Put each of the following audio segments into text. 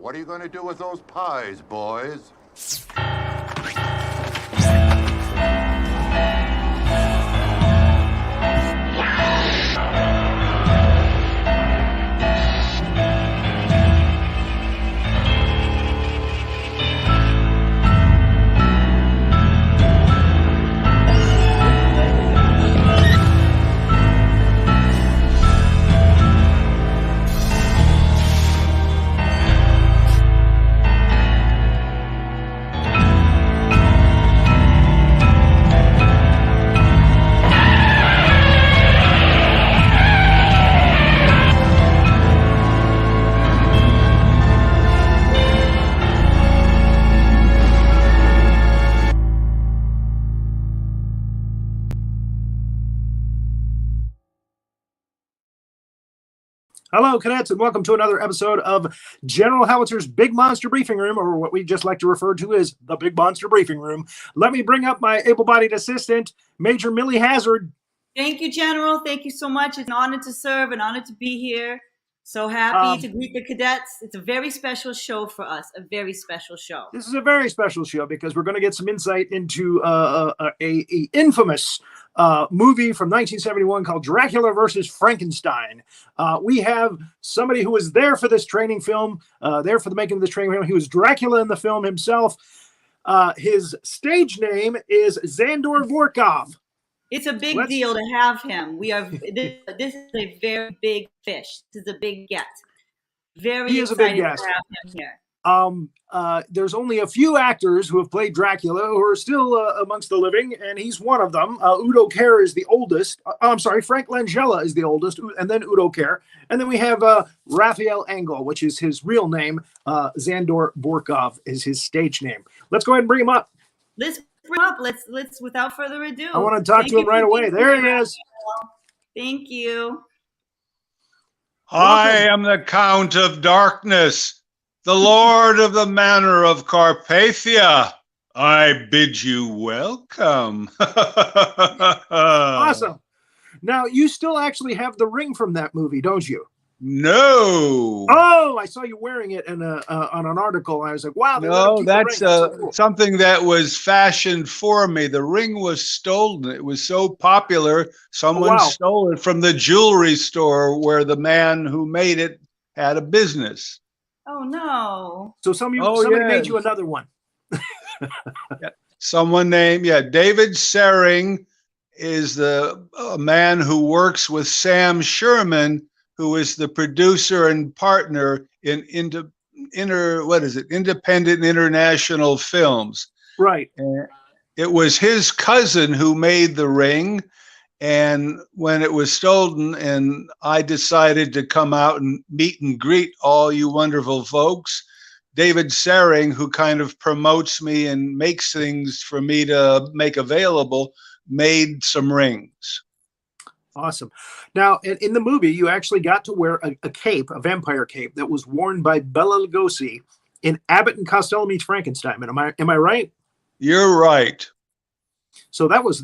What are you going to do with those pies, boys? Hello, cadets, and welcome to another episode of General Howitzer's Big Monster Briefing Room, or what we just like to refer to as the Big Monster Briefing Room. Let me bring up my able-bodied assistant, Major Milliehazzard. Thank you, General. Thank you so much. It's an honor to serve, an honor to be here. So happy to greet the cadets. It's a very special show for us, a very special show. This is a very special show because we're going to get some insight into a infamous movie from 1971 called Dracula versus Frankenstein. We have somebody who was there for this training film, there for the making of this training film. He was Dracula in the film himself. His stage name is Zandorvorkov. It's a big deal to have him. This is a very big fish. This is a big get. Very excited to have him here. There's only a few actors who have played Dracula who are still amongst the living, and he's one of them. Udo Kier is the oldest. I'm sorry, Frank Langella is the oldest, and then Udo Kier. And then we have Raphael Engel, which is his real name. Zandorvorkov is his stage name. Let's go ahead and bring him up. Let's bring him up. Let's without further ado. I want to talk to him right away. There he is. Thank you. I am the Count of Darkness, the Lord of the Manor of Carpathia. I bid you welcome. Awesome. Now, you still actually have the ring from that movie, don't you? No. Oh, I saw you wearing it in on an article. I was like, wow. No, that's something that was fashioned for me. The ring was stolen. It was so popular, someone stole it from the jewelry store where the man who made it had a business. Oh, no. So somebody made you another one. Someone named, David Sering is a man who works with Sam Sherman, who is the producer and partner in independent international films. Right. It was his cousin who made the ring. And when it was stolen and I decided to come out and meet and greet all you wonderful folks, David Sering, who kind of promotes me and makes things for me to make available, made some rings. Awesome. Now, in the movie, you actually got to wear a cape, a vampire cape, that was worn by Bela Lugosi in Abbott and Costello Meets Frankenstein. Am I right? You're right. So that was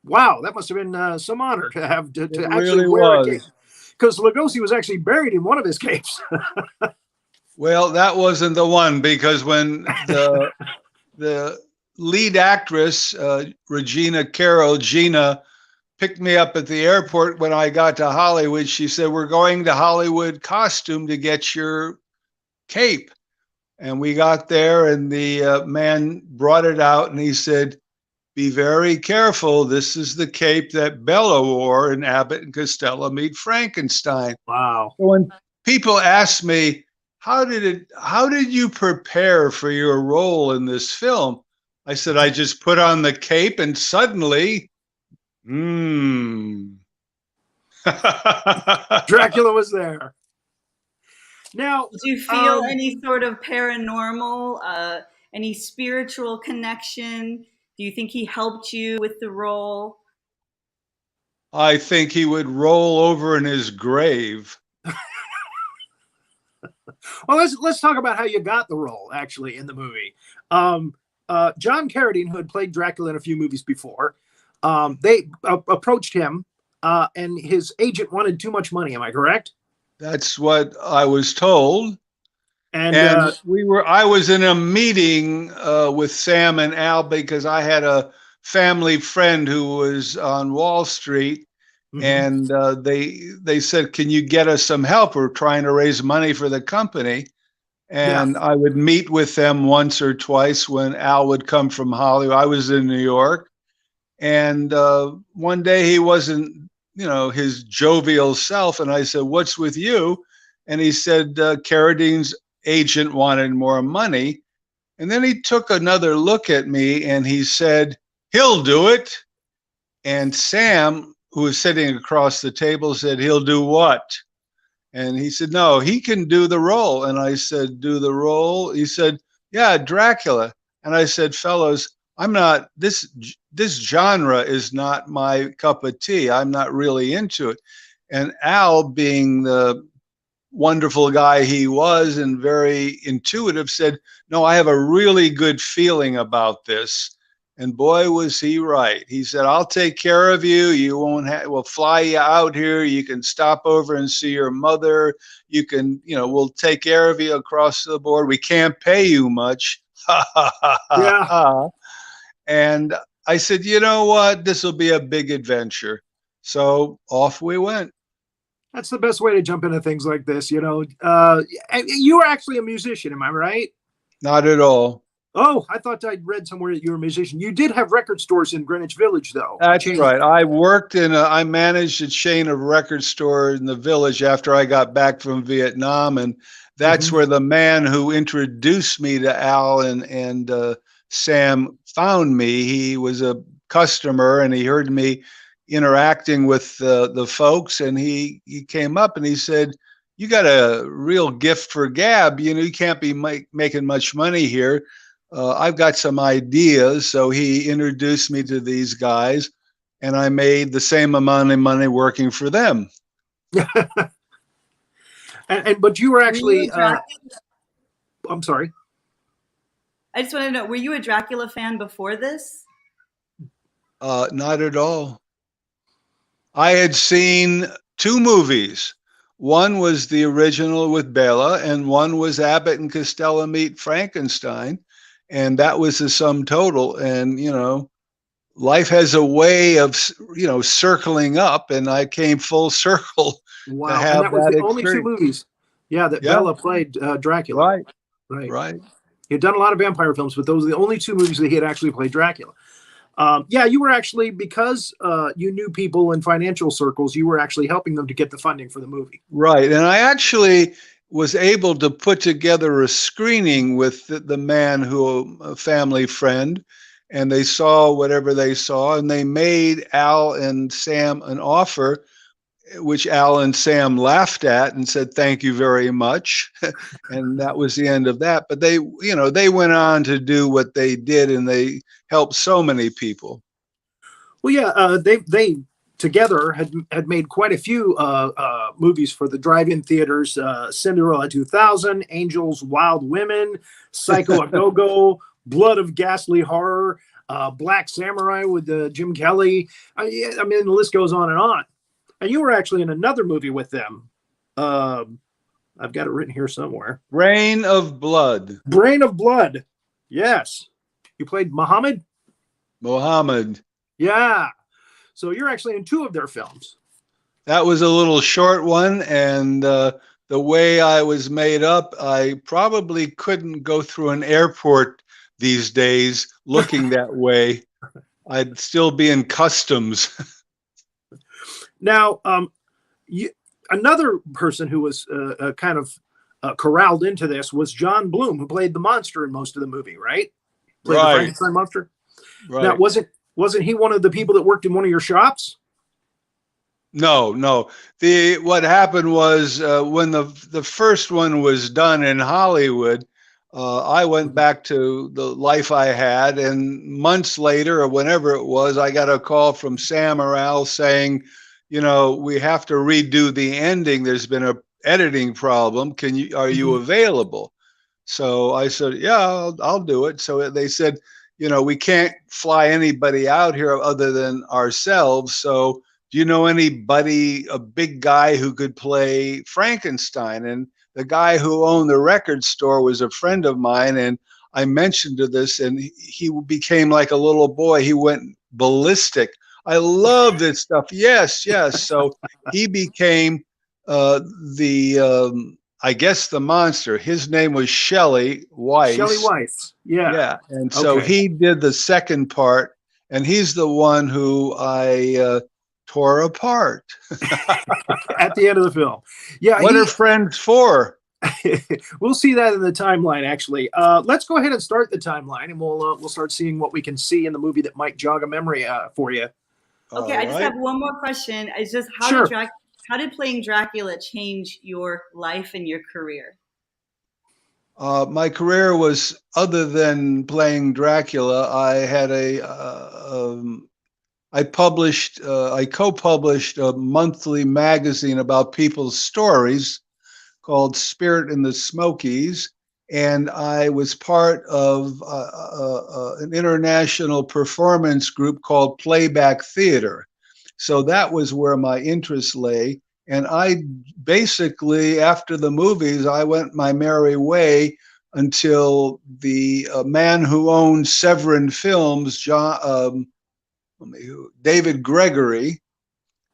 wow. That must have been some honor to have to actually really wear was. a cape, because Lugosi was actually buried in one of his capes. Well, that wasn't the one, because when the lead actress, Regina Carroll, Gina, picked me up at the airport when I got to Hollywood, she said, "We're going to Hollywood Costume to get your cape." And we got there and the man brought it out and he said, "Be very careful. This is the cape that Bella wore in Abbott and Costello Meet Frankenstein." Wow. So when people ask me, how did you prepare for your role in this film? I said, I just put on the cape and suddenly, Dracula was there. Now, did you feel any sort of paranormal, any spiritual connection? Do you think he helped you with the role? I think he would roll over in his grave. Well, let's talk about how you got the role, actually, in the movie. John Carradine, who had played Dracula in a few movies before, they approached him, and his agent wanted too much money. Am I correct? That's what I was told. And I was in a meeting with Sam and Al because I had a family friend who was on Wall Street, and they said, "Can you get us some help? We're trying to raise money for the company." And I would meet with them once or twice when Al would come from Hollywood. I was in New York, and one day he wasn't, his jovial self, and I said, "What's with you?" And he said, Carradine's agent wanted more money. And then he took another look at me and he said, "He'll do it." And Sam, who was sitting across the table, said, "He'll do what?" And he said, "No, he can do the role." And I said, "Do the role?" He said, "Yeah, Dracula." And I said, "Fellows, I'm not, this genre is not my cup of tea. I'm not really into it." And Al, being the wonderful guy he was and very intuitive, said, "No, I have a really good feeling about this." And boy, was he right. He said, "I'll take care of you. You won't have, we'll fly you out here. You can stop over and see your mother. You can, we'll take care of you across the board. We can't pay you much." Yeah. And I said, "You know what? This will be a big adventure." So off we went. That's the best way to jump into things like this. You were actually a musician, am I right? Not at all. Oh, I thought I'd read somewhere that you were a musician. You did have record stores in Greenwich Village, though. That's right. I managed a chain of record stores in the village after I got back from Vietnam. And that's where the man who introduced me to Al and Sam found me. He was a customer and he heard me interacting with the folks, and he came up and he said, "You got a real gift for gab. You can't be making much money here. I've got some ideas." So he introduced me to these guys, and I made the same amount of money working for them. But you were actually I'm sorry. I just want to know, were you a Dracula fan before this? Not at all. I had seen 2 movies. One was the original with Bela, and one was Abbott and Costello Meet Frankenstein. And that was the sum total. And, life has a way of, circling up, and I came full circle. Wow. And that was the only 2 movies. Yeah, that Bela played Dracula. Right. He had done a lot of vampire films, but those were the only 2 movies that he had actually played Dracula. You were actually, because you knew people in financial circles, you were actually helping them to get the funding for the movie. Right. And I actually was able to put together a screening with the man a family friend, and they saw whatever they saw, and they made Al and Sam an offer, which Al and Sam laughed at and said, "Thank you very much." And that was the end of that. But they went on to do what they did, and they helped so many people. Well, yeah, they together had made quite a few movies for the drive-in theaters: Cinderella 2000, Angels, Wild Women, Psycho a Go-Go, Blood of Ghastly Horror, Black Samurai with Jim Kelly. I mean, the list goes on and on. And you were actually in another movie with them. I've got it written here somewhere. Brain of Blood. Brain of Blood. Yes. You played Muhammad? Muhammad. Yeah. So you're actually in 2 of their films. That was a little short one. And the way I was made up, I probably couldn't go through an airport these days looking that way. I'd still be in customs. Now, another person who was kind of corralled into this was John Bloom, who played the monster in most of the movie, right? Played the Frankenstein monster. Right. Now, wasn't he one of the people that worked in one of your shops? No. What happened was when the first one was done in Hollywood, I went back to the life I had, and months later, or whenever it was, I got a call from Sam or Al saying, we have to redo the ending. There's been a editing problem. Are you available? So I said, yeah, I'll do it. So they said, we can't fly anybody out here other than ourselves. So do you know anybody, a big guy who could play Frankenstein? And the guy who owned the record store was a friend of mine, and I mentioned to this, and he became like a little boy. He went ballistic. I love this stuff. Yes, yes. So he became I guess the monster. His name was Shelley Weiss. Shelley Weiss. Yeah. Yeah. And so he did the second part, and he's the one who I tore apart at the end of the film. Yeah. What are friends for? We'll see that in the timeline, actually. Let's go ahead and start the timeline, and we'll start seeing what we can see in the movie that might jog a memory for you. Okay, I just have one more question. It's just how did playing Dracula change your life and your career? My career was, other than playing Dracula, I had I co-published a monthly magazine about people's stories called Spirit in the Smokies, and I was part of an international performance group called Playback Theater. So that was where my interest lay. And I basically, after the movies, I went my merry way until the man who owned Severin Films, David Gregory,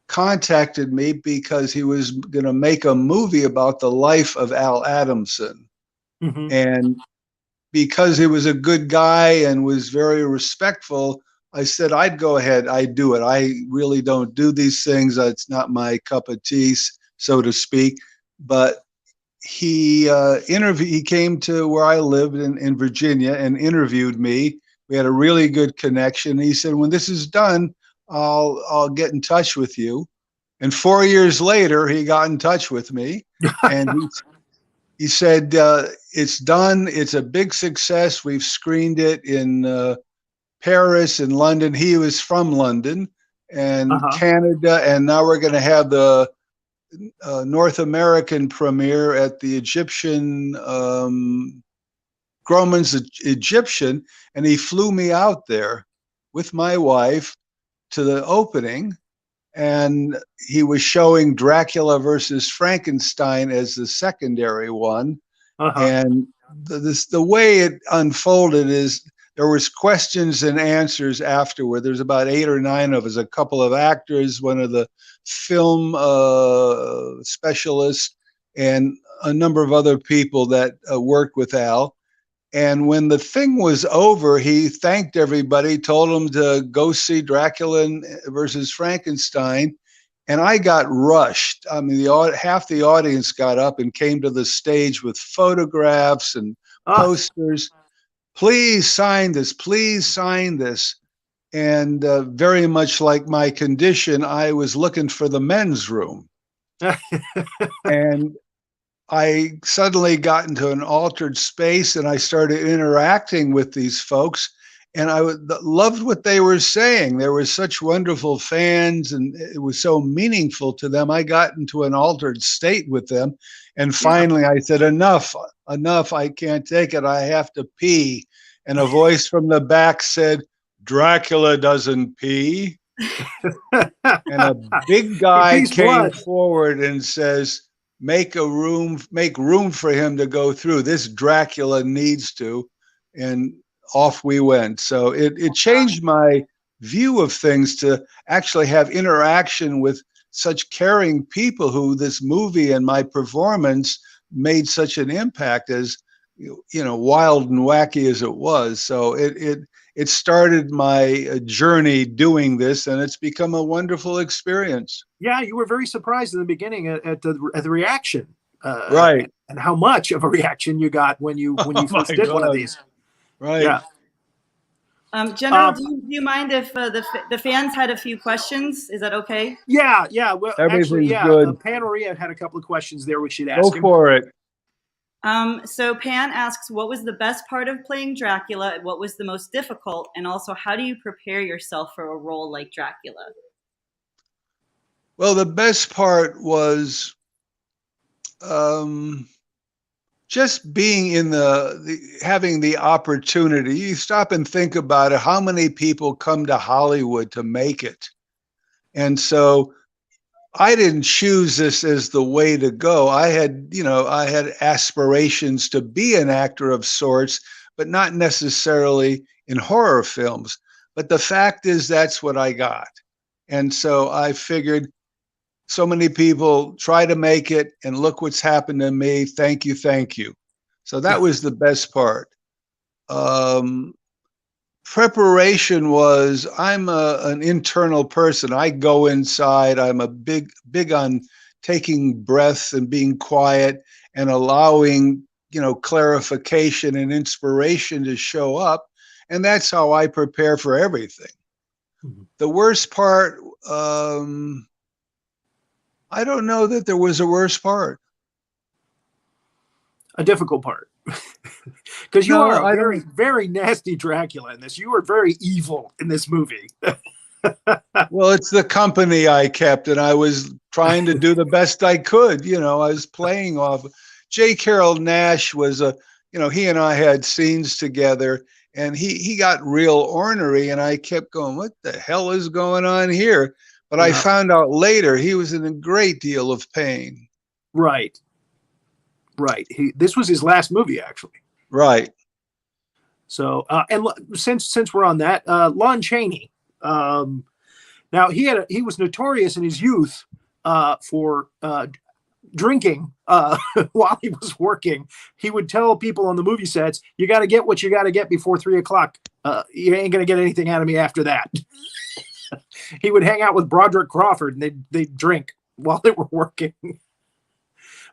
contacted me because he was going to make a movie about the life of Al Adamson. Mm-hmm. And because he was a good guy and was very respectful, I said, I'd go ahead. I'd do it. I really don't do these things. It's not my cup of tea, so to speak. But he came to where I lived in Virginia and interviewed me. We had a really good connection. He said, when this is done, I'll get in touch with you. And 4 years later, he got in touch with me, and he said, it's done. It's a big success. We've screened it in Paris and London. He was from London and Canada, and now we're going to have the North American premiere at the Egyptian, Grauman's Egyptian, and he flew me out there with my wife to the opening, and he was showing Dracula versus Frankenstein as the secondary one. And the way it unfolded is there was questions and answers afterward. There's about 8 or 9 of us, a couple of actors, one of the film specialists, and a number of other people that worked with Al. And when the thing was over, he thanked everybody, told them to go see Dracula versus Frankenstein. And I got rushed. I mean, half the audience got up and came to the stage with photographs and posters. Please sign this. Please sign this. And very much like my condition, I was looking for the men's room. And I suddenly got into an altered space, and I started interacting with these folks, and I loved what they were saying. They were such wonderful fans, and it was so meaningful to them. I got into an altered state with them, and finally I said, enough, I can't take it. I have to pee. And a voice from the back said, Dracula doesn't pee. And a big guy came forward and says, make room for him to go through. This Dracula needs to. And off we went. So it changed my view of things to actually have interaction with such caring people who this movie and my performance made such an impact, as wild and wacky as it was. So it started my journey doing this, and it's become a wonderful experience. Yeah, you were very surprised in the beginning at the reaction, right? And how much of a reaction you got when you first did one of these, right? Yeah. General, do you mind if the fans had a few questions? Is that okay? Yeah. Well, everything's good. Maria had a couple of questions there we should ask. Go for it. So Pan asks, what was the best part of playing Dracula? What was the most difficult? And also, how do you prepare yourself for a role like Dracula? Well, the best part was just being in having the opportunity. You stop and think about it. How many people come to Hollywood to make it? And so I didn't choose this as the way to go. I had aspirations to be an actor of sorts, but not necessarily in horror films. But the fact is, that's what I got. And so I figured, so many people try to make it, and look what's happened to me. Thank you, thank you. So that was the best part. Preparation was, I'm an internal person. I go inside. I'm a big on taking breaths and being quiet and allowing, clarification and inspiration to show up. And that's how I prepare for everything. Mm-hmm. The worst part, I don't know that there was a worst part. A difficult part. Because you are a very, very nasty Dracula in this. You are very evil in this movie. Well, it's the company I kept, and I was trying to do the best I could. I was playing off. Jcarrolnaish was he and I had scenes together, and he got real ornery, and I kept going, what the hell is going on here? But I found out later he was in a great deal of pain. Right. This was his last movie, actually. Right. So, and since we're on that, Lon Chaney. Now he was notorious in his youth for drinking while he was working. He would tell people on the movie sets, "You got to get what you got to get before 3 o'clock. You ain't gonna get anything out of me after that." He would hang out with Broderick Crawford, and they'd drink while they were working.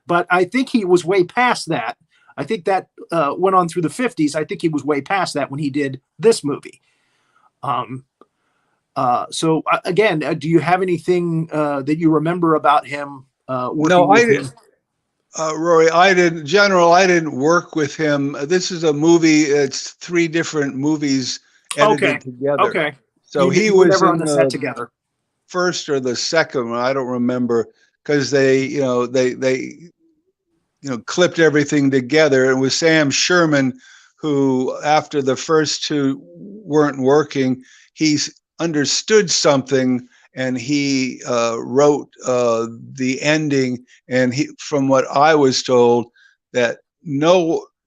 But I think he was way past that. I think that went on through the 50s. I think he was way past that when he did this movie. So again, do you have anything that you remember about him? No, I didn't. Rory, I didn't. General, I didn't work with him. This is a movie. It's 3 different movies edited together. Okay. So he was never on the set together. First or the second one, I don't remember, because they clipped everything together. It was Sam Sherman who, after the first 2 weren't working, he's understood something, and he wrote the ending. And from what I was told, that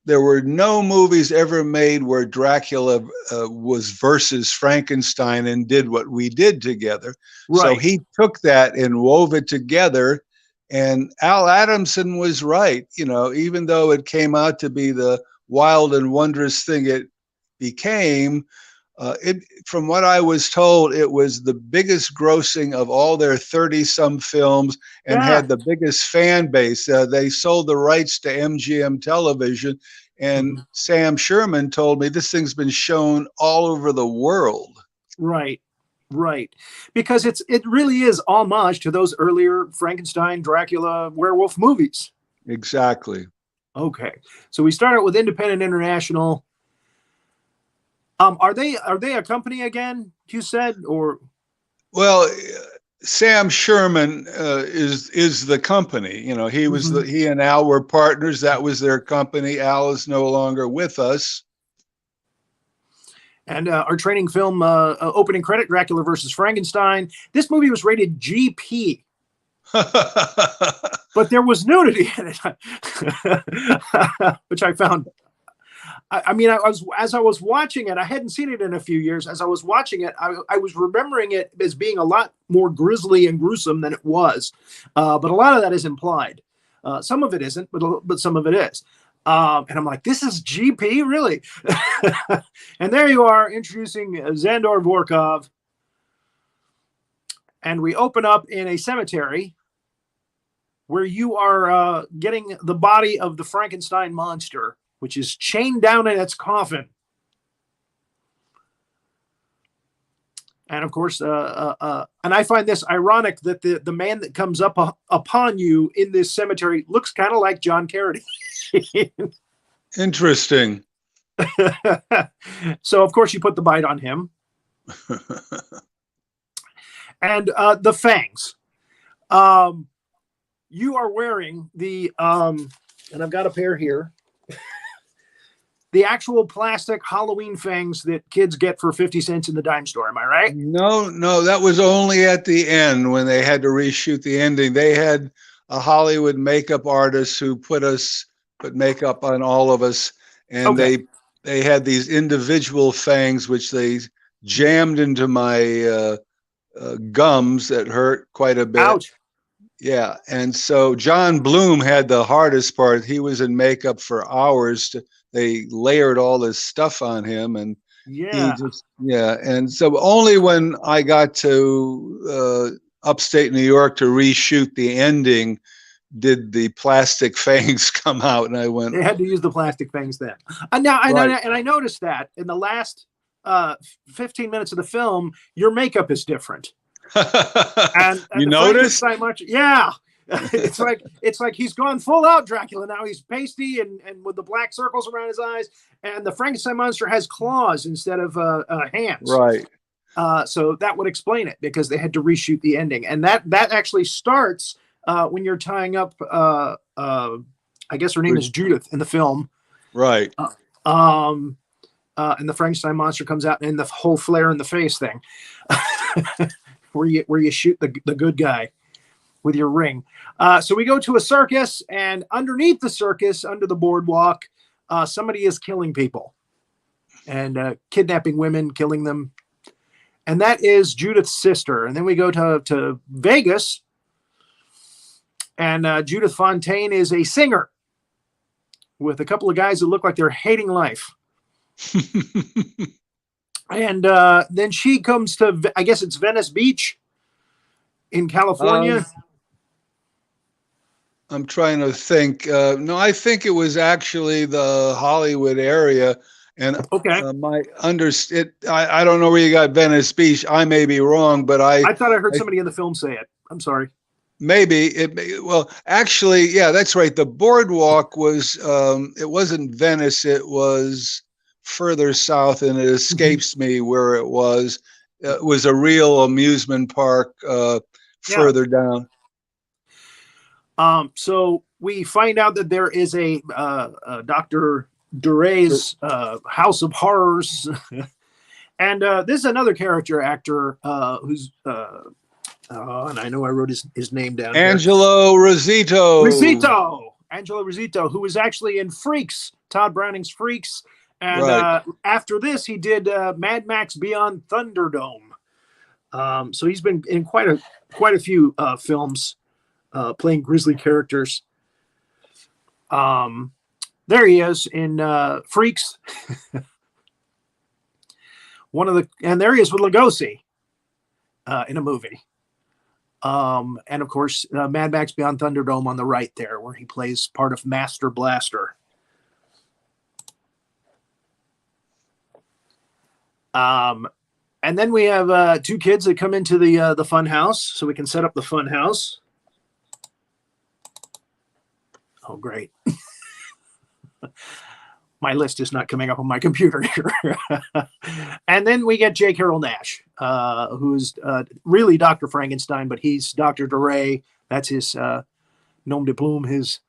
there were no movies ever made where Dracula was versus Frankenstein and did what we did together. Right. So he took that and wove it together. And Al Adamson was right. Even though it came out to be the wild and wondrous thing it became, from what I was told, it was the biggest grossing of all their 30-some films, and had the biggest fan base. They sold the rights to MGM Television, and Sam Sherman told me this thing's been shown all over the world. Right. Because it really is homage to those earlier Frankenstein, Dracula, werewolf movies. Exactly. Okay. So we start out with Independent International. Are they a company again, you said, or? Well, Sam Sherman is the company. He was he and Al were partners. That was their company. Al is no longer with us. And our training film opening credit, Dracula versus Frankenstein. This movie was rated GP. But there was nudity in it, which I found. As I was watching it, I hadn't seen it in a few years. As I was watching it, I was remembering it as being a lot more grisly and gruesome than it was. But a lot of that is implied. Some of it isn't, but some of it is. And I'm like, this is GP, really? And there you are, introducing Zandorvorkov. And we open up in a cemetery where you are getting the body of the Frankenstein monster, which is chained down in its coffin. And of course, and I find this ironic that the man that comes up upon you in this cemetery looks kind of like John Carradine. Interesting. So, of course, you put the bite on him. And the fangs. You are wearing the, and I've got a pair here. the actual plastic Halloween fangs that kids get for 50 cents in the dime store. Am I right? No, that was only at the end when they had to reshoot the ending. They had a Hollywood makeup artist who put makeup on all of us, and they had these individual fangs which they jammed into my gums that hurt quite a bit. Ouch. Yeah, and so John Bloom had the hardest part. He was in makeup for hours. They layered all this stuff on him, and and so only when I got to upstate New York to reshoot the ending did the plastic fangs come out, and I went. They had to use the plastic fangs then. And I noticed that in the last 15 minutes of the film, your makeup is different. and you notice? Yeah. it's like he's gone full out Dracula now. He's pasty and with the black circles around his eyes, and the Frankenstein monster has claws instead of hands. Right. So that would explain it, because they had to reshoot the ending, and that actually starts when you're tying up. I guess her name is Judith in the film. Right. And the Frankenstein monster comes out, and the whole flare in the face thing, where you shoot the good guy with your ring. So we go to a circus, and underneath the circus, under the boardwalk, somebody is killing people and kidnapping women, killing them. And that is Judith's sister. And then we go to Vegas, and Judith Fontaine is a singer with a couple of guys that look like they're hating life. And then she comes to, I guess it's Venice Beach in California. I'm trying to think. No, I think it was actually the Hollywood area. And I don't know where you got Venice Beach. I may be wrong, but I thought I heard somebody in the film say it. I'm sorry. Well, actually, yeah, that's right. The boardwalk was, it wasn't Venice. It was further south, and it escapes me where it was. It was a real amusement park further down. So we find out that there is a Dr. Duray's House of Horrors. And this is another character actor who's, and I know I wrote his name down. Angelo Rosito, who was actually in Freaks, Todd Browning's Freaks. And after this, he did Mad Max Beyond Thunderdome. So he's been in quite a few films, playing grisly characters. There he is in Freaks. And there he is with Lugosi in a movie. And of course, Mad Max Beyond Thunderdome on the right there, where he plays part of Master Blaster. And then we have two kids that come into the fun house, so we can set up the fun house. Oh, great. My list is not coming up on my computer here. And then we get jcarrolnaish, who's really Dr. Frankenstein, but he's Dr. Duray. That's his nom de plume, his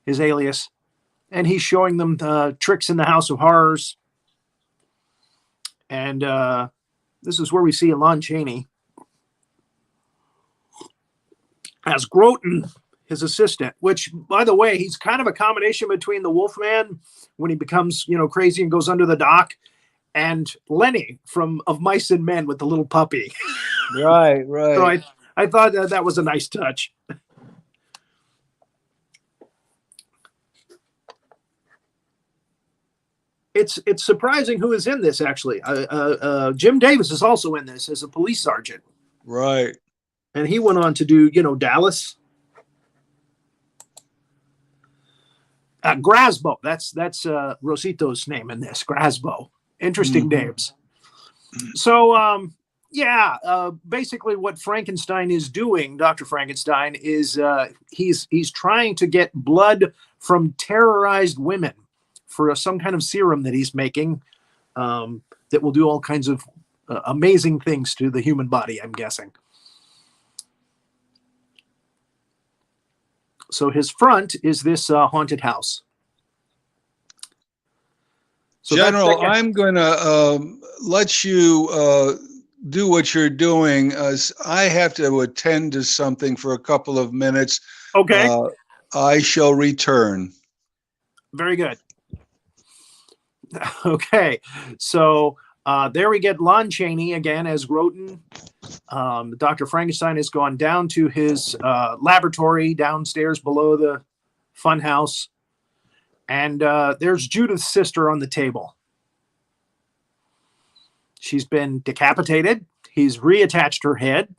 alias. And he's showing them tricks in the House of Horrors. And this is where we see Lon Chaney as Groton, his assistant, which, by the way, he's kind of a combination between the Wolfman when he becomes, crazy and goes under the dock, and Lenny of Mice and Men with the little puppy. Right. So I thought that was a nice touch. It's surprising who is in this, actually. Jim Davis is also in this as a police sergeant. Right. And he went on to do, Dallas. Grasbo, that's Rosito's name in this. Grasbo. Interesting names. So, basically what Frankenstein is doing, Dr. Frankenstein, is he's trying to get blood from terrorized women for some kind of serum that he's making that will do all kinds of amazing things to the human body, I'm guessing. So his front is this haunted house. So General, I'm going to let you do what you're doing, as I have to attend to something for a couple of minutes. Okay. I shall return. Very good. Okay. So there we get Lon Chaney again as Groton. Dr. Frankenstein has gone down to his laboratory downstairs below the funhouse. And there's Judith's sister on the table. She's been decapitated. He's reattached her head,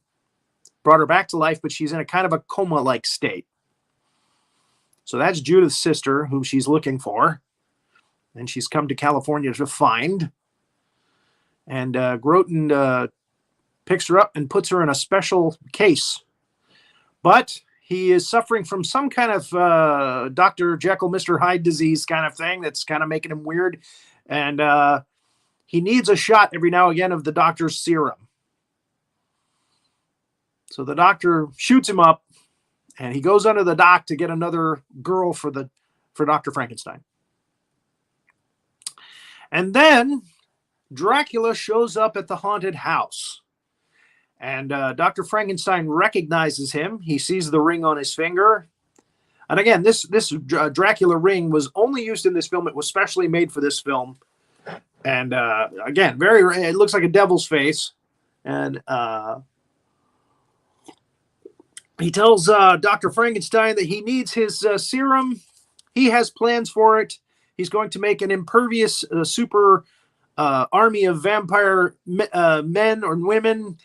brought her back to life, but she's in a kind of a coma-like state. So that's Judith's sister, whom she's looking for. And she's come to California to find. And Groton picks her up and puts her in a special case. But he is suffering from some kind of Dr. Jekyll, Mr. Hyde disease kind of thing that's kind of making him weird. And he needs a shot every now and again of the doctor's serum. So the doctor shoots him up, and he goes under the dock to get another girl for Dr. Frankenstein. And then Dracula shows up at the haunted house. And Dr. Frankenstein recognizes him. He sees the ring on his finger. And again, this Dracula ring was only used in this film. It was specially made for this film. And again, it looks like a devil's face. And he tells Dr. Frankenstein that he needs his serum. He has plans for it. He's going to make an impervious super army of vampire men or women.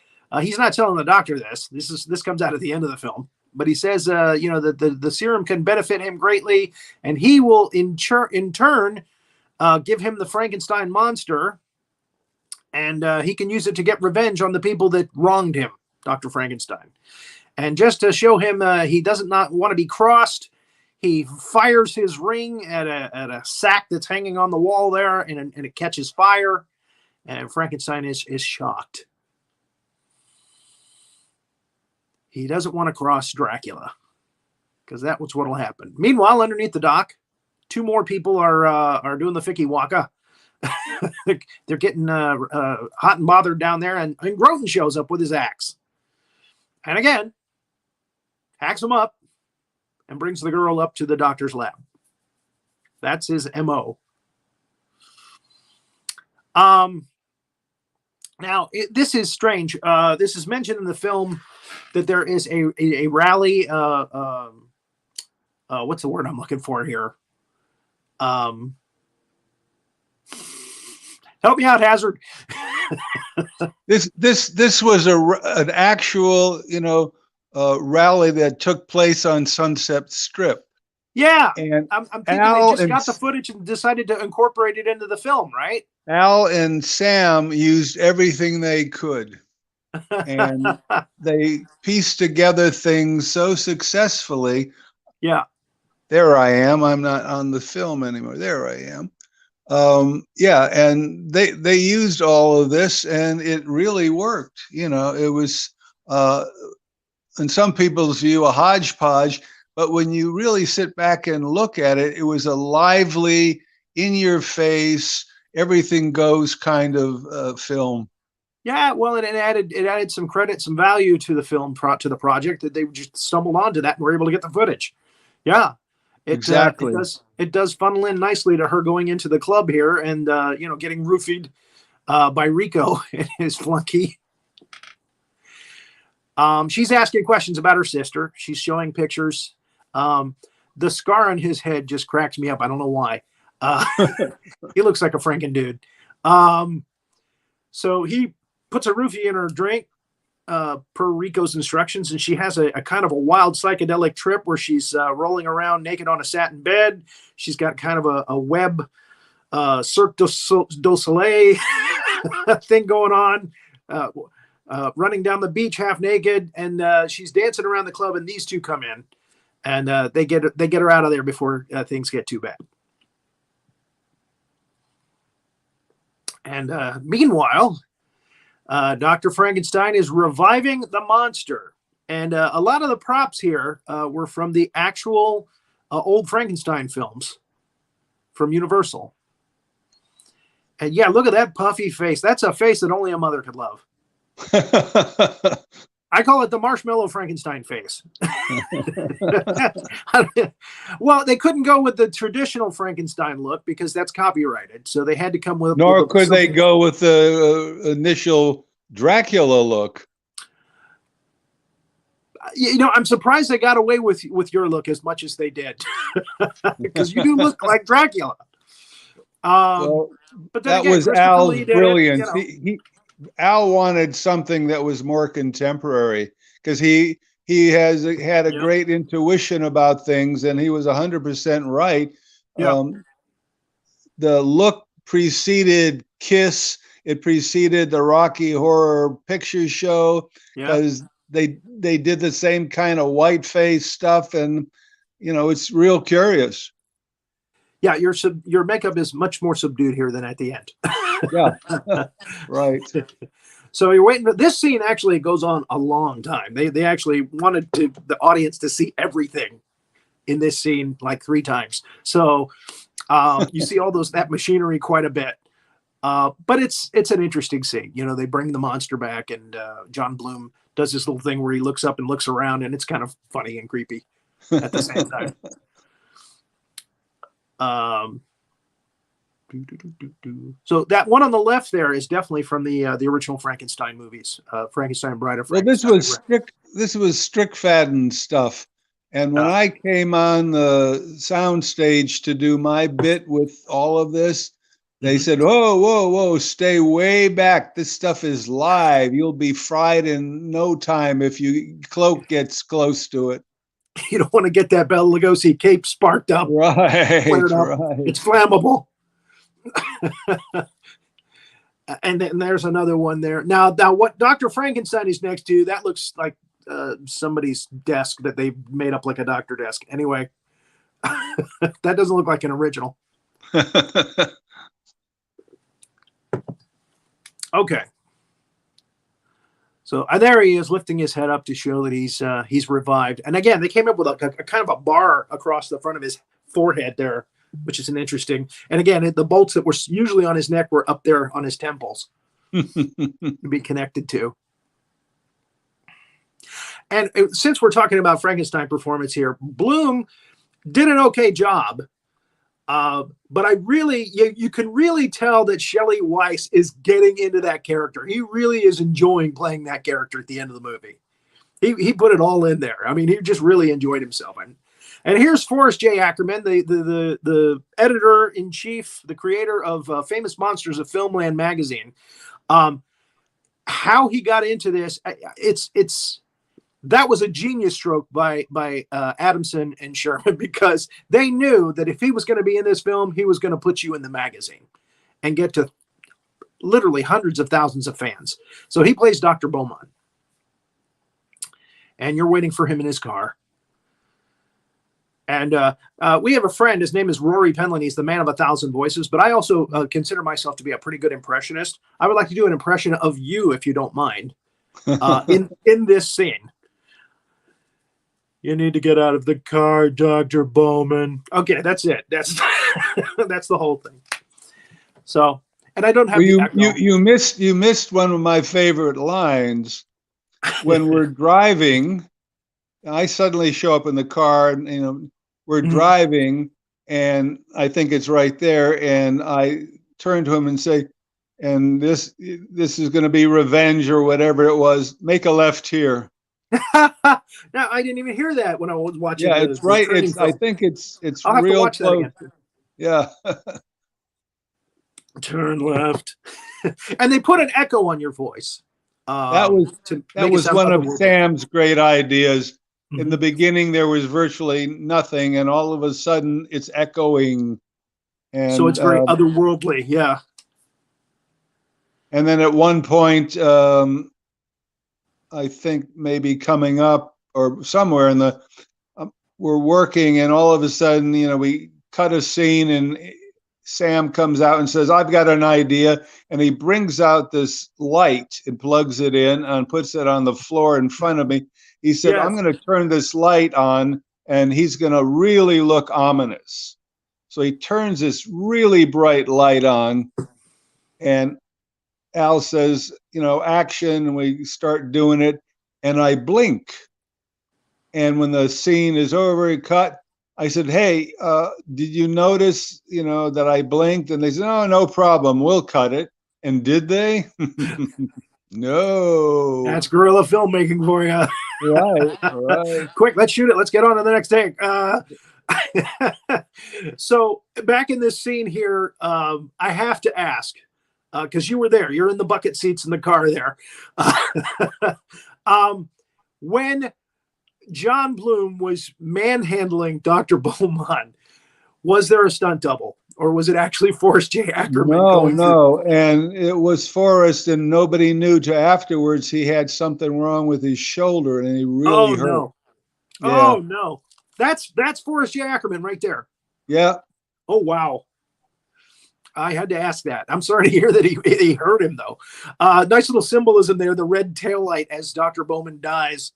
He's not telling the doctor this. This comes out at the end of the film. But he says, that the serum can benefit him greatly, and he will in turn give him the Frankenstein monster, and he can use it to get revenge on the people that wronged him, Dr. Frankenstein. And just to show him he doesn't not want to be crossed, he fires his ring at a sack that's hanging on the wall there, and it catches fire, and Frankenstein is shocked. He doesn't want to cross Dracula, because that was what will happen. Meanwhile, underneath the dock, two more people are doing the Ficky Waka. They're getting hot and bothered down there, and Groton shows up with his axe. And again, hacks him up and brings the girl up to the doctor's lab. That's his MO. Now, this is strange. This is mentioned in the film that there is a rally. What's the word I'm looking for here? Help me out, Hazard. This was an actual, rally that took place on Sunset Strip. Yeah, and I'm thinking they just got the footage and decided to incorporate it into the film, right? Al and Sam used everything they could, and they pieced together things so successfully. Yeah. There I am. I'm not on the film anymore. There I am. And they used all of this, and it really worked. It was, in some people's view, a hodgepodge. But when you really sit back and look at it, it was a lively, in-your-face, everything goes kind of film. Yeah, well, it added some credit, some value to the film, to the project, that they just stumbled onto that and were able to get the footage. Yeah, exactly. It does funnel in nicely to her going into the club here and getting roofied by Rico and his flunky. She's asking questions about her sister. She's showing pictures. The scar on his head just cracks me up. I don't know why. He looks like a Franken dude. So he puts a roofie in her drink per Rico's instructions, and she has a kind of a wild psychedelic trip where she's rolling around naked on a satin bed. She's got kind of a web Cirque du Soleil thing going on, running down the beach half naked, and she's dancing around the club, and these two come in, and they get her out of there before things get too bad. And meanwhile, Dr. Frankenstein is reviving the monster. And a lot of the props here were from the actual old Frankenstein films from Universal. And yeah, look at that puffy face. That's a face that only a mother could love. I call it the marshmallow Frankenstein face. Well, they couldn't go with the traditional Frankenstein look because that's copyrighted. So they had to come with. Nor could they go with the initial Dracula look. You know, I'm surprised they got away with your look as much as they did, because you do look like Dracula. Well, but that again, was Al's brilliance. You know. Al wanted something that was more contemporary because he had a great intuition about things, and he was 100% right. Yeah. The look preceded Kiss. It preceded the Rocky Horror Picture Show because they did the same kind of white face stuff, and you know, it's real curious. Yeah, your makeup is much more subdued here than at the end. Yeah, right. So you're waiting. This scene actually goes on a long time. They actually wanted the audience to see everything in this scene like 3 times. So you see all that machinery quite a bit. But it's an interesting scene. You know, they bring the monster back, and John Bloom does this little thing where he looks up and looks around, and it's kind of funny and creepy at the same time. So that one on the left there is definitely from the original Frankenstein movies, Frankenstein Bride of Frankenstein. Well, this was Strickfaden stuff, and when I came on the sound stage to do my bit with all of this, they said, "Whoa, whoa, whoa! Stay way back. This stuff is live. You'll be fried in no time if your cloak gets close to it." You don't want to get that Bela Lugosi cape sparked up. Right, flared up. Right. It's flammable. And then there's another one there. Now what Dr. Frankenstein is next to, that looks like somebody's desk that they made up like a doctor desk. Anyway, that doesn't look like an original. Okay. So there he is, lifting his head up to show that he's revived. And again, they came up with a kind of a bar across the front of his forehead there, which is an interesting. And again, the bolts that were usually on his neck were up there on his temples to be connected to. And since we're talking about Frankenstein performance here, Bloom did an okay job. But you can really tell that Shelley Weiss is getting into that character. He really is enjoying playing that character at the end of the movie. He put it all in there. I mean, he just really enjoyed himself. And here's Forrest J. Ackerman, the editor-in-chief, the creator of Famous Monsters of Filmland magazine. How he got into this, that was a genius stroke by Adamson and Sherman, because they knew that if he was going to be in this film, he was going to put you in the magazine and get to literally hundreds of thousands of fans. So he plays Dr. Beaumont. And you're waiting for him in his car. And we have a friend. His name is Rory Penland. He's the man of 1,000 voices. But I also consider myself to be a pretty good impressionist. I would like to do an impression of you, if you don't mind, in this scene. You need to get out of the car, Dr. Bowman. Okay, that's it. That's that's the whole thing. So, and I don't have you missed one of my favorite lines. When we're driving, I suddenly show up in the car, and we're driving, and I think it's right there, and I turn to him and say, "And this is going to be revenge or whatever it was. Make a left here." Now I didn't even hear that when I was watching. Yeah, it's right. I think it's I'll have real to watch close. That again. Yeah. Turn left. And they put an echo on your voice. That was one of Sam's great ideas. In the beginning, there was virtually nothing, and all of a sudden, it's echoing. And so it's very otherworldly, yeah. And then at one point, I think maybe coming up or somewhere in the, we're working, and all of a sudden, we cut a scene, and Sam comes out and says, "I've got an idea," and he brings out this light and plugs it in and puts it on the floor in front of me. He said, "I'm going to turn this light on, and he's going to really look ominous." So he turns this really bright light on, And Al says, action, and we start doing it, and I blink. And when the scene is over, cut, I said, hey, did you notice, that I blinked? And they said, oh, no problem, we'll cut it. And did they? No. That's guerrilla filmmaking for you. Right. Quick, let's shoot it. Let's get on to the next take. So back in this scene here, I have to ask, because you were there. You're in the bucket seats in the car there. When John Bloom was manhandling Dr. Beaumont, was there a stunt double? Or was it actually Forrest J. Ackerman? No. And it was Forrest, and nobody knew till afterwards he had something wrong with his shoulder, and he really hurt. No. Yeah. Oh, no. That's Forrest J. Ackerman right there. Yeah. Oh, wow. I had to ask that. I'm sorry to hear that he hurt him, though. Nice little symbolism there, the red taillight as Dr. Bowman dies.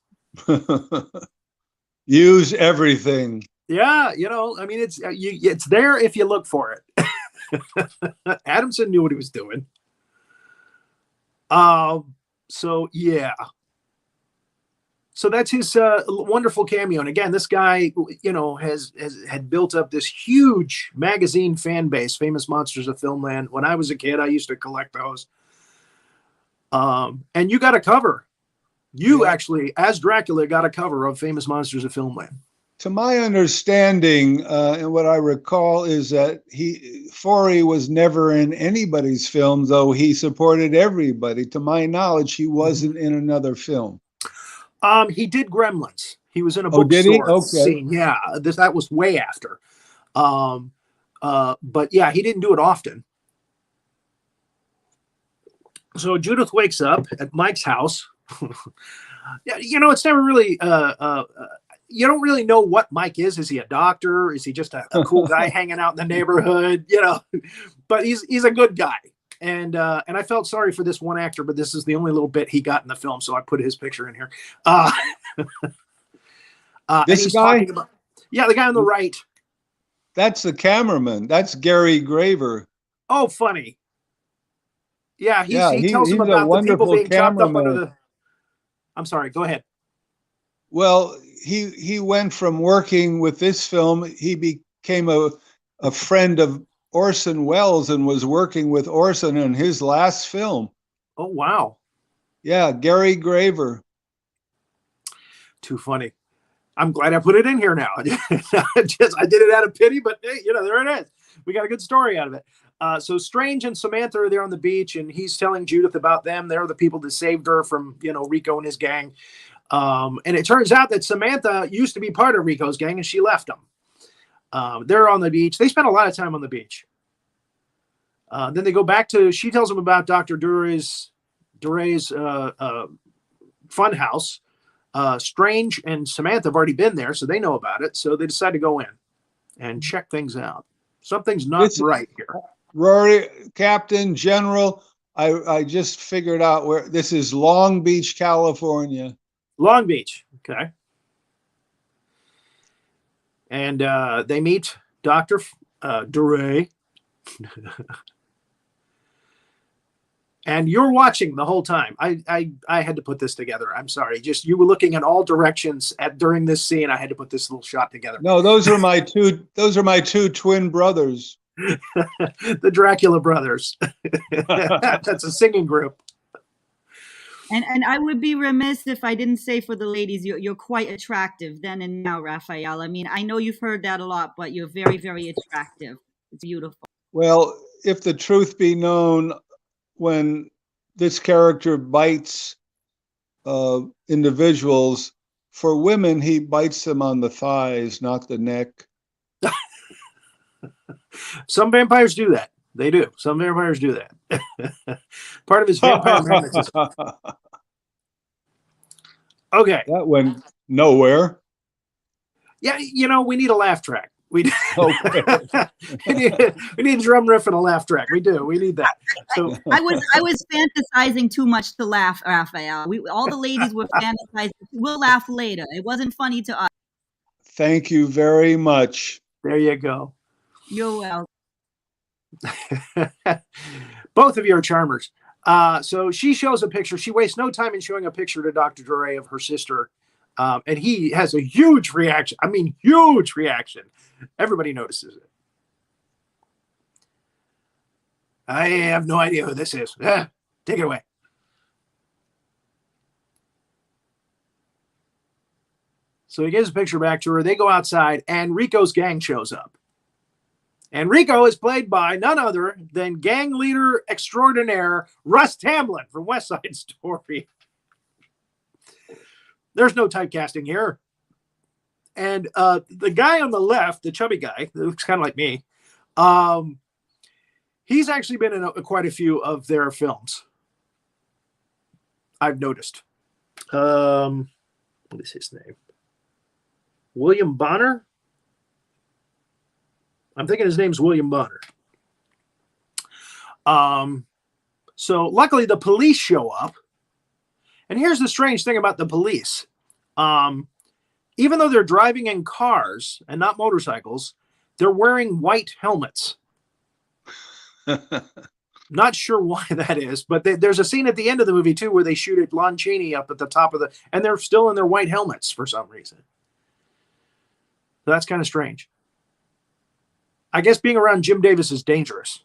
Use everything. Yeah, it's there if you look for it. Adamson knew what he was doing. So yeah. So that's his wonderful cameo. And again, this guy, had built up this huge magazine fan base, Famous Monsters of Filmland. When I was a kid, I used to collect those. And you got a cover. You actually, as Dracula, got a cover of Famous Monsters of Filmland. To my understanding, and what I recall, is that Forey was never in anybody's film, though he supported everybody. To my knowledge, he wasn't in another film. He did Gremlins. He was in a bookstore scene. Yeah, that was way after. But yeah, he didn't do it often. So Judith wakes up at Mike's house. Yeah, it's never really. You don't really know what Mike is. Is he a doctor? Is he just a cool guy hanging out in the neighborhood? But he's a good guy. And I felt sorry for this one actor, but this is the only little bit he got in the film, so I put his picture in here. This guy? The guy on the right. That's the cameraman. That's Gary Graver. Oh, funny. Yeah, he tells him about the people being chopped up under the... I'm sorry, go ahead. Well, he went from working with this film, he became a friend of Orson Welles and was working with Orson in his last film. Oh, wow. Yeah, Gary Graver. Too funny. I'm glad I put it in here now. I did it out of pity, but hey, there it is. We got a good story out of it. So Strange and Samantha are there on the beach, and he's telling Judith about them. They're the people that saved her from, Rico and his gang. And it turns out that Samantha used to be part of Rico's gang, and she left them. They're on the beach. They spend a lot of time on the beach. Then they go back she tells them about Dr. Duray's fun house. Strange and Samantha have already been there, so they know about it. So they decide to go in and check things out. Something's not right here. Rory, Captain, General, I just figured out where this is. Long Beach, California. Long Beach. Okay. And they meet Dr. Duray. And you're watching the whole time. I had to put this together. I'm sorry. You were looking in all directions during this scene. I had to put this little shot together. No, those are my two twin brothers. The Dracula brothers. That's a singing group. And I would be remiss if I didn't say for the ladies, you're quite attractive then and now, Raphael. I mean, I know you've heard that a lot, but you're very, very attractive. It's beautiful. Well, if the truth be known, when this character bites individuals, for women, he bites them on the thighs, not the neck. Some vampires do that. They do. Some vampires do that. Part of his vampire magnetism. Okay. That went nowhere. Yeah, we need a laugh track. We Okay. we need a drum riff and a laugh track. We do. We need that. So I was fantasizing too much to laugh, Raphael. All the ladies were fantasizing. We'll laugh later. It wasn't funny to us. Thank you very much. There you go. You're welcome. Both of you are charmers. So she shows a picture. She wastes no time in showing a picture to Dr. Dore of her sister. And he has a huge reaction. I mean, huge reaction. Everybody notices it. I have no idea who this is. Take it away. So he gives a picture back to her. They go outside, and Rico's gang shows up. And Rico is played by none other than gang leader extraordinaire Russ Tamblyn from West Side Story. There's no typecasting here. And the guy on the left, the chubby guy, that looks kind of like me, he's actually been in quite a few of their films. I've noticed. What is his name? William Bonner? I'm thinking his name's William Bonner. So luckily the police show up. And here's the strange thing about the police. Even though they're driving in cars and not motorcycles, they're wearing white helmets. Not sure why that is, but there's a scene at the end of the movie too where they shoot at Lon Chaney up at the top of and they're still in their white helmets for some reason. So that's kind of strange. I guess being around Jim Davis is dangerous.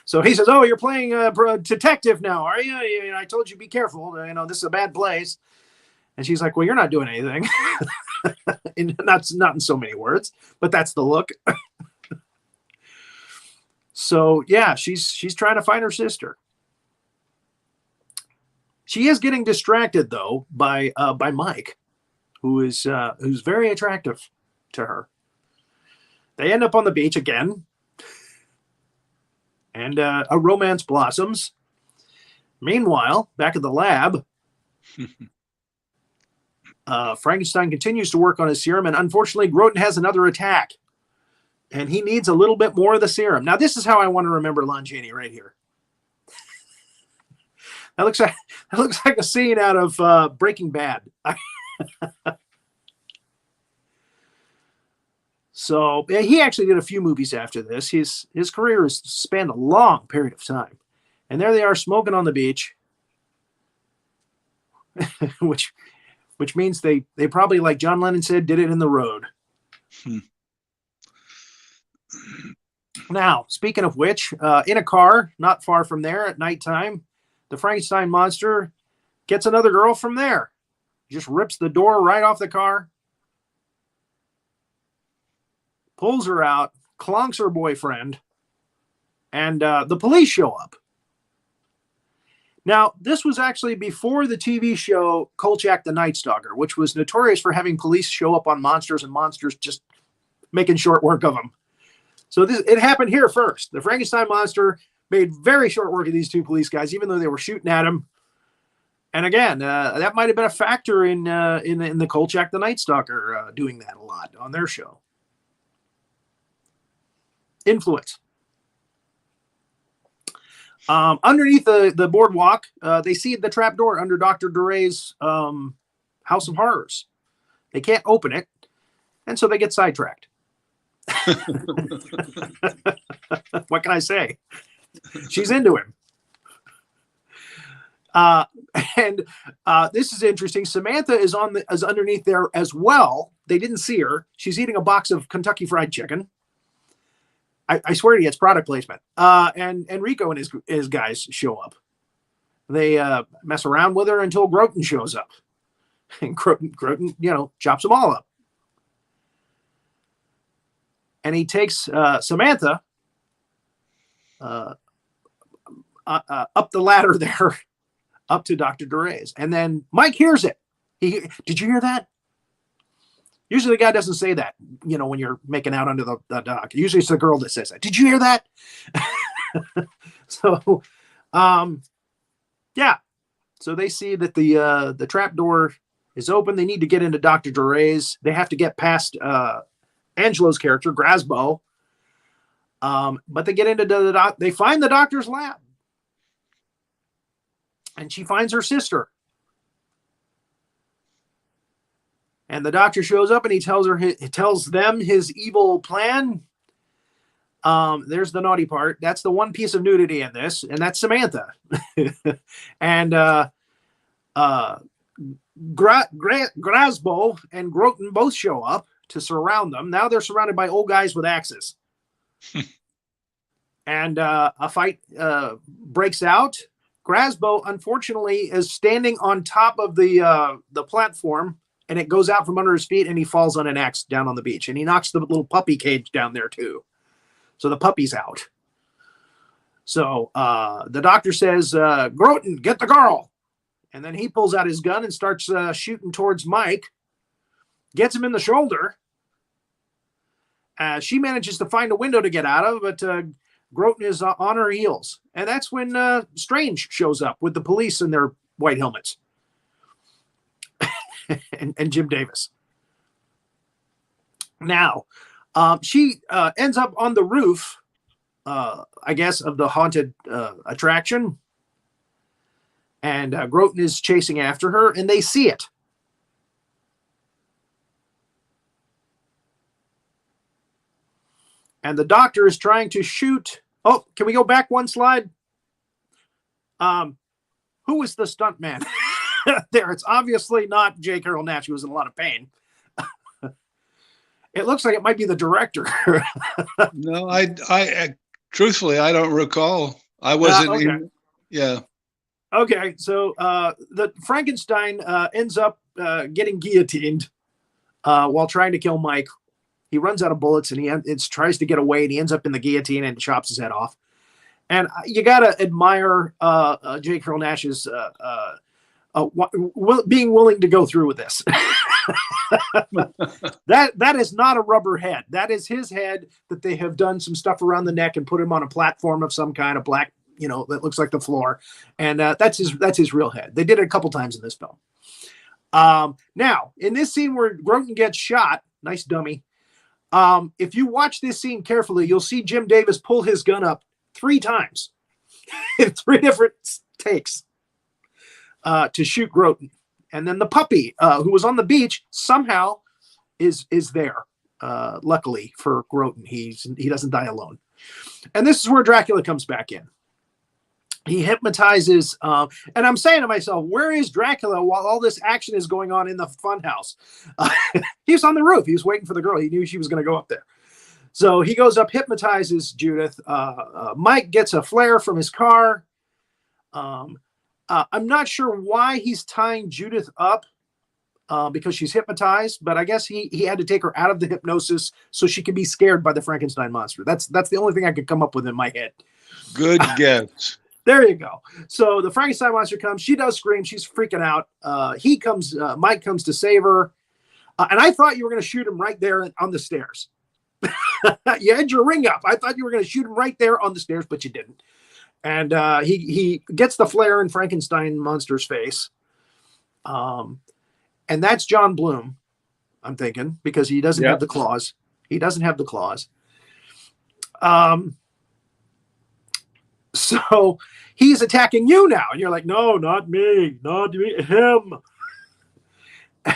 So he says, "Oh, you're playing a detective now, are you? I told you be careful. This is a bad place." And she's like, "Well, you're not doing anything." Not in so many words, but that's the look. So yeah, she's trying to find her sister. She is getting distracted though by Mike, who's very attractive to her. They end up on the beach again, and a romance blossoms. Meanwhile, back at the lab, Frankenstein continues to work on his serum, and unfortunately, Groton has another attack, and he needs a little bit more of the serum. Now, this is how I want to remember Lon Chaney right here. That looks like a scene out of Breaking Bad. So he actually did a few movies after this. His career has spanned a long period of time. And there they are smoking on the beach, which means they probably, like John Lennon said, did it in the road. Now, speaking of which, in a car not far from there at nighttime, the Frankenstein monster gets another girl from there. Just rips the door right off the car, pulls her out, clonks her boyfriend, and the police show up. Now, this was actually before the TV show Kolchak the Night Stalker, which was notorious for having police show up on monsters and monsters just making short work of them. So it happened here first. The Frankenstein monster made very short work of these two police guys, even though they were shooting at him. And again, that might have been a factor in the Kolchak the Night Stalker doing that a lot on their show. Influence. Underneath the boardwalk, they see the trapdoor under Dr. Dore's House of Horrors. They can't open it, and so they get sidetracked. What can I say? She's into him. And this is interesting. Samantha is underneath there as well. They didn't see her. She's eating a box of Kentucky Fried Chicken. I swear to you, it's product placement. And Rico and his guys show up. They mess around with her until Groton shows up. And Groton, chops them all up. And he takes Samantha up the ladder there, up to Dr. Dore's. And then Mike hears it. Did you hear that? Usually the guy doesn't say that, when you're making out under the dock. Usually it's the girl that says that. Did you hear that? So, yeah. So they see that the trap door is open. They need to get into Dr. Dore's. They have to get past Angelo's character, Grasbo. But they get into they find the doctor's lab. And she finds her sister. And the doctor shows up and he tells them his evil plan. There's the naughty part. That's the one piece of nudity in this, and that's Samantha. And Grasbo and Groton both show up to surround them. Now they're surrounded by old guys with axes. And a fight breaks out. Grasbo, unfortunately, is standing on top of the platform, and it goes out from under his feet, and he falls on an axe down on the beach. And he knocks the little puppy cage down there, too. So the puppy's out. So the doctor says, Groton, get the girl. And then he pulls out his gun and starts shooting towards Mike. Gets him in the shoulder. She manages to find a window to get out of, but Groton is on her heels. And that's when Strange shows up with the police in their white helmets. and Jim Davis. Now, she ends up on the roof, I guess, of the haunted attraction. And Groton is chasing after her, and they see it. And the doctor is trying to shoot. Oh, can we go back one slide? Who was the stuntman? There, it's obviously not jcarrolnaish, who was in a lot of pain. It looks like it might be the director. No, I truthfully, I don't recall. I wasn't okay. even, yeah. Okay, so the Frankenstein ends up getting guillotined while trying to kill Mike. He runs out of bullets and he tries to get away, and he ends up in the guillotine and chops his head off. And you got to admire jcarrolnaish's being willing to go through with this. that is not a rubber head. That is his head that they have done some stuff around the neck and put him on a platform of some kind of black, that looks like the floor. And that's his real head. They did it a couple times in this film. Now, in this scene where Groton gets shot, nice dummy. If you watch this scene carefully, you'll see Jim Davis pull his gun up 3 times in 3 different takes to shoot Groton. And then the puppy, who was on the beach, somehow is there. Luckily for Groton, he doesn't die alone. And this is where Dracula comes back in. He hypnotizes, and I'm saying to myself, where is Dracula while all this action is going on in the funhouse? He was on the roof. He was waiting for the girl. He knew she was going to go up there. So he goes up, hypnotizes Judith. Mike gets a flare from his car. I'm not sure why he's tying Judith up because she's hypnotized, but I guess he had to take her out of the hypnosis so she could be scared by the Frankenstein monster. That's the only thing I could come up with in my head. Good guess. There you go. So the Frankenstein monster comes. She does scream. She's freaking out. Mike comes to save her. And I thought you were going to shoot him right there on the stairs. You had your ring up. I thought you were going to shoot him right there on the stairs, but you didn't. And he gets the flare in Frankenstein monster's face. And that's John Bloom, I'm thinking, because he doesn't have the claws. He doesn't have the claws. So he's attacking you now, and you're like, no, not me, him.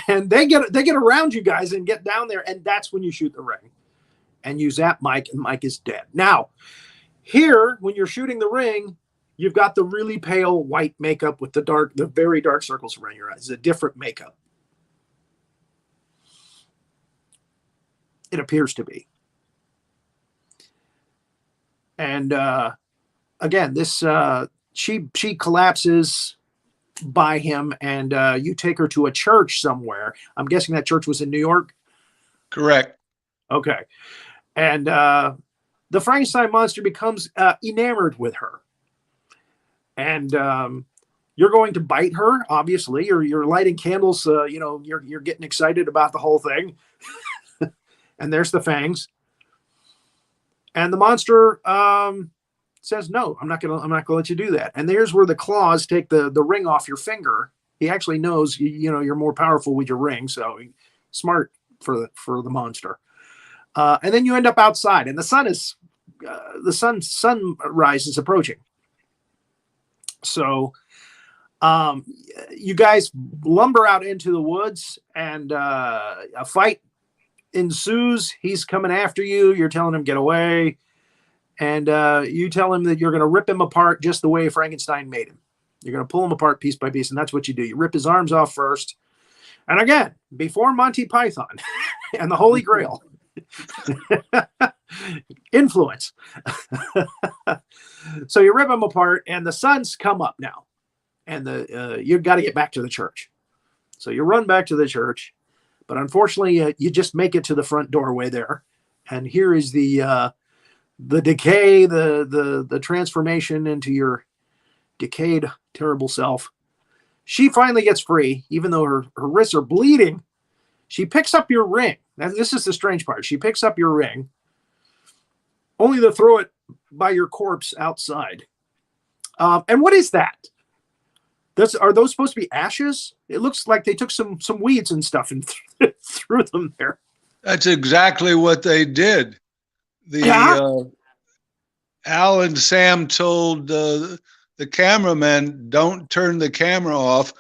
And they get around you guys and get down there, and that's when you shoot the ring, and you zap Mike, and Mike is dead. Now, here when you're shooting the ring, you've got the really pale white makeup with the very dark circles around your eyes. It's a different makeup. It appears to be, and again, this she collapses by him, and you take her to a church somewhere. I'm guessing that church was in New York. Correct. Okay, and the Frankenstein monster becomes enamored with her, and you're going to bite her. Obviously, you're lighting candles. You're getting excited about the whole thing, and there's the fangs, and the monster. Says no, I'm not gonna let you do that. And there's where the claws take the ring off your finger. He actually knows you're more powerful with your ring, so smart for the monster. And then you end up outside, and the sunrise is approaching. So you guys lumber out into the woods, and a fight ensues. He's coming after you. You're telling him get away. and you tell him that you're going to rip him apart just the way Frankenstein made him. You're going to pull him apart piece by piece, and that's what you do. You rip his arms off first. And again, before Monty Python and the Holy Grail. Influence. So you rip him apart, and the sun's come up now. And you've got to get back to the church. So you run back to the church. But unfortunately, you just make it to the front doorway there. And here is the decay, the transformation into your decayed, terrible self. She finally gets free, even though her wrists are bleeding. She picks up your ring. Now, this is the strange part. She picks up your ring, only to throw it by your corpse outside. And what is that? Are those supposed to be ashes? It looks like they took some weeds and stuff and threw them there. That's exactly what they did. Al and Sam told the cameraman, "Don't turn the camera off."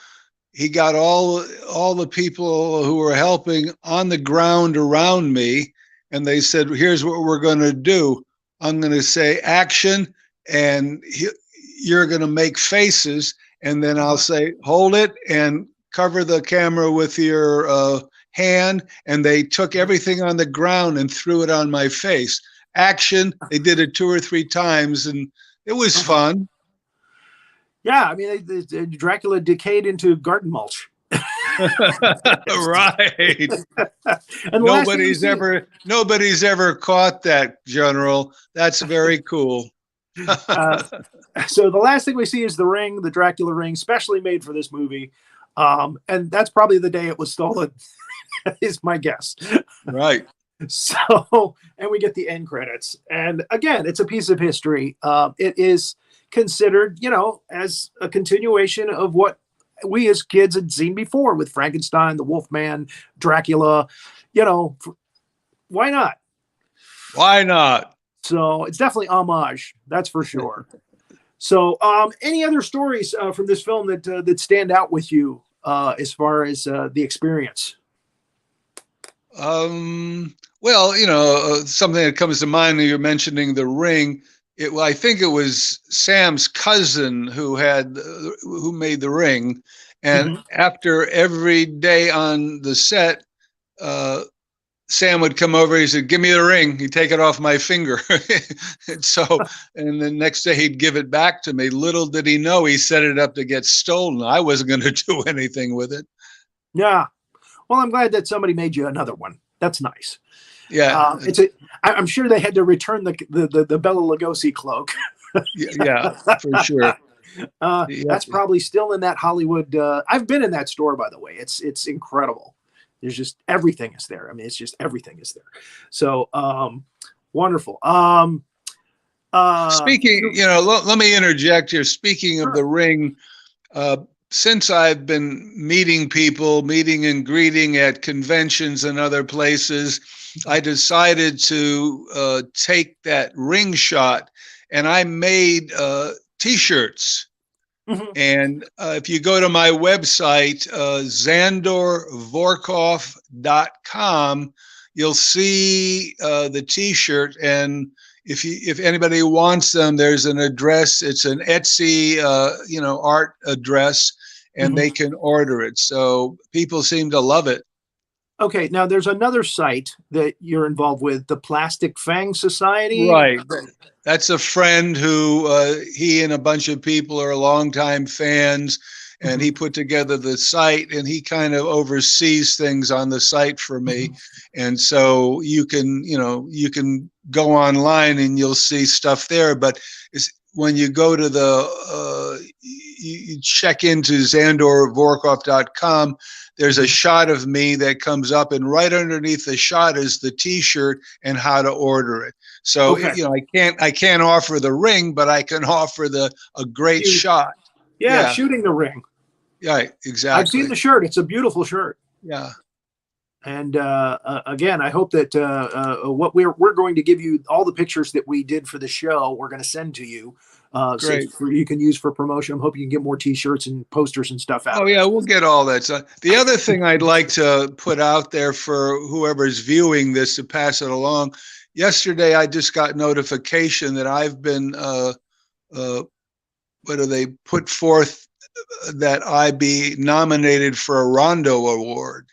He got all the people who were helping on the ground around me, and they said, "Here's what we're going to do. I'm going to say action, and you're going to make faces, and then I'll say hold it and cover the camera with your hand." And they took everything on the ground and threw it on my face. Action. They did it 2 or 3 times, and it was fun. Yeah, I mean, Dracula decayed into garden mulch. Right. And nobody's ever caught that, General. That's very cool. So the last thing we see is the ring, the Dracula ring, specially made for this movie. And that's probably the day it was stolen, is my guess. Right. So, and we get the end credits. And again, it's a piece of history. It is considered, as a continuation of what we as kids had seen before with Frankenstein, the Wolfman, Dracula. Why not? Why not? So it's definitely homage, that's for sure. So any other stories from this film that stand out with you as far as the experience? Well, something that comes to mind when you're mentioning the ring. I think it was Sam's cousin who made the ring, and after every day on the set, Sam would come over. He said, "Give me the ring." He'd take it off my finger, and the next day he'd give it back to me. Little did he know he set it up to get stolen. I wasn't going to do anything with it. Yeah. Well, I'm glad that somebody made you another one. That's nice. Yeah. I'm sure they had to return the Bela Lugosi cloak. Yeah, for sure. That's probably still in that Hollywood. I've been in that store, by the way. It's incredible. There's just everything is there. I mean, it's just everything is there. So wonderful. Speaking, let me interject here. Speaking of the ring, since I've been meeting and greeting at conventions and other places, I decided to take that ring shot, and I made T-shirts. And if you go to my website, zandorvorkov.com, you'll see the T-shirt. And if anybody wants them, there's an address. It's an Etsy, art address, and they can order it. So people seem to love it. Okay, now there's another site that you're involved with, the Plastic Fang Society. Right. That's a friend who he and a bunch of people are longtime fans, and he put together the site, and he kind of oversees things on the site for me. And so you can go online and you'll see stuff there. But when you go to you check into zandorvorkov.com, there's a shot of me that comes up, and right underneath the shot is the T-shirt and how to order it. So I can't offer the ring, but I can offer a great shot. Yeah, shooting the ring. Yeah, exactly. I've seen the shirt. It's a beautiful shirt. Yeah. And again, I hope that what we're going to give you all the pictures that we did for the show. We're going to send to you. Great. So you can use for promotion. I'm hoping you can get more T-shirts and posters and stuff out. Oh yeah, we'll get all that. So the other thing I'd like to put out there for whoever's viewing this to pass it along yesterday I just got notification that I've been, they put forth that I be nominated for a Rondo Award.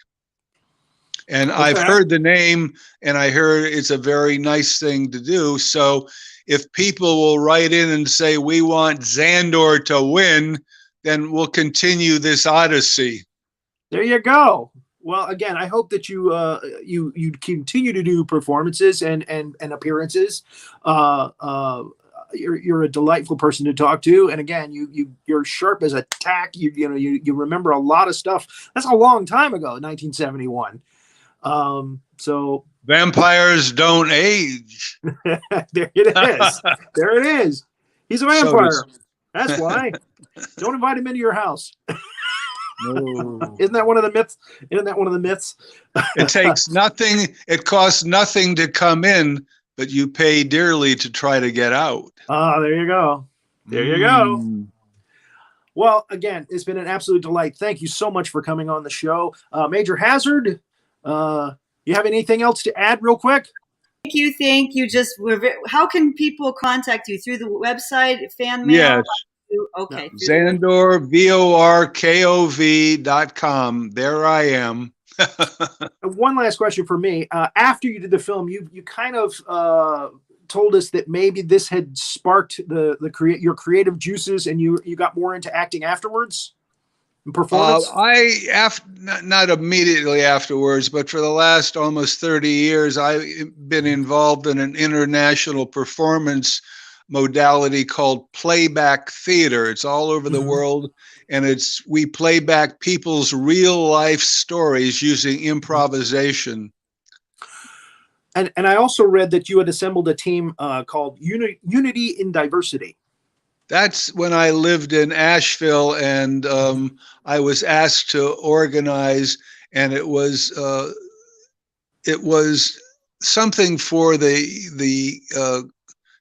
And Okay. I've heard the name, and I heard it's a very nice thing to do. So if people will write in and say, we want Zandor to win, then we'll continue this odyssey. There you go. Well, again, I hope that you you continue to do performances and appearances. You're a delightful person to talk to, and again, you're sharp as a tack. You remember a lot of stuff. That's a long time ago, 1971. So vampires don't age. There it is. There it is. He's a vampire. That's why. Don't invite him into your house. No. Isn't that one of the myths? Isn't that one of the myths? It takes nothing. It costs nothing to come in, but you pay dearly to try to get out. Ah, there you go. There you go. Well, again, it's been an absolute delight. Thank you so much for coming on the show. Major Hazard, you have anything else to add real quick? Thank you. How can people contact you? Through the website, fan mail? Yes. Okay. Zandor, VORKOV.com. There I am. One last question for me. After you did the film, you kind of told us that maybe this had sparked your creative juices, and you got more into acting afterwards. Performance? Not immediately afterwards, but for the last almost 30 years, I've been involved in an international performance modality called playback theater. It's all over the world, and we play back people's real life stories using improvisation. And I also read that you had assembled a team called Unity in Diversity. That's when I lived in Asheville, and I was asked to organize, and it was something for the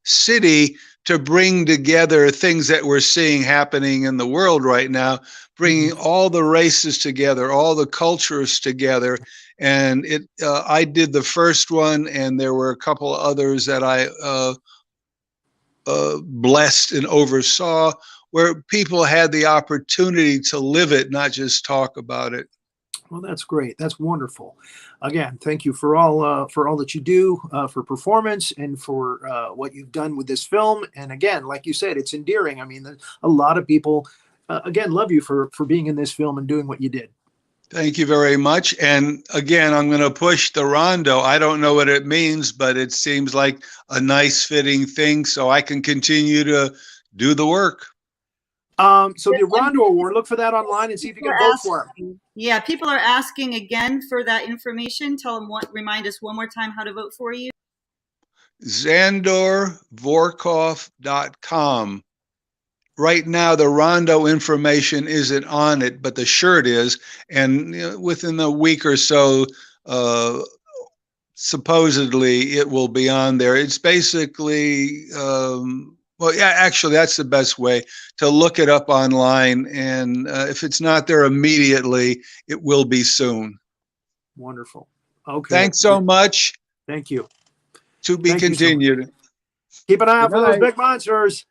city to bring together things that we're seeing happening in the world right now, bringing all the races together, all the cultures together. And I did the first one, and there were a couple of others that I blessed and oversaw, where people had the opportunity to live it, not just talk about it. Well, that's great. That's wonderful. Again, thank you for all that you do for performance and for what you've done with this film. And again, like you said, it's endearing. I mean, a lot of people, again, love you for being in this film and doing what you did. Thank you very much. And again, I'm going to push the rondo. I don't know what it means, but it seems like a nice fitting thing, so I can continue to do the work. So the Rondo Award, look for that online and see if you can vote for it. Yeah, people are asking again for that information. Remind us one more time how to vote for you. Zandorvorkov.com. Right now, the Rondo information isn't on it, but the shirt is. And within a week or so, supposedly it will be on there. It's basically, well, yeah, actually, that's the best way to look it up online. And if it's not there immediately, it will be soon. Wonderful. Okay. Thanks so much. Thank you. To be continued. Keep an eye out for those big monsters.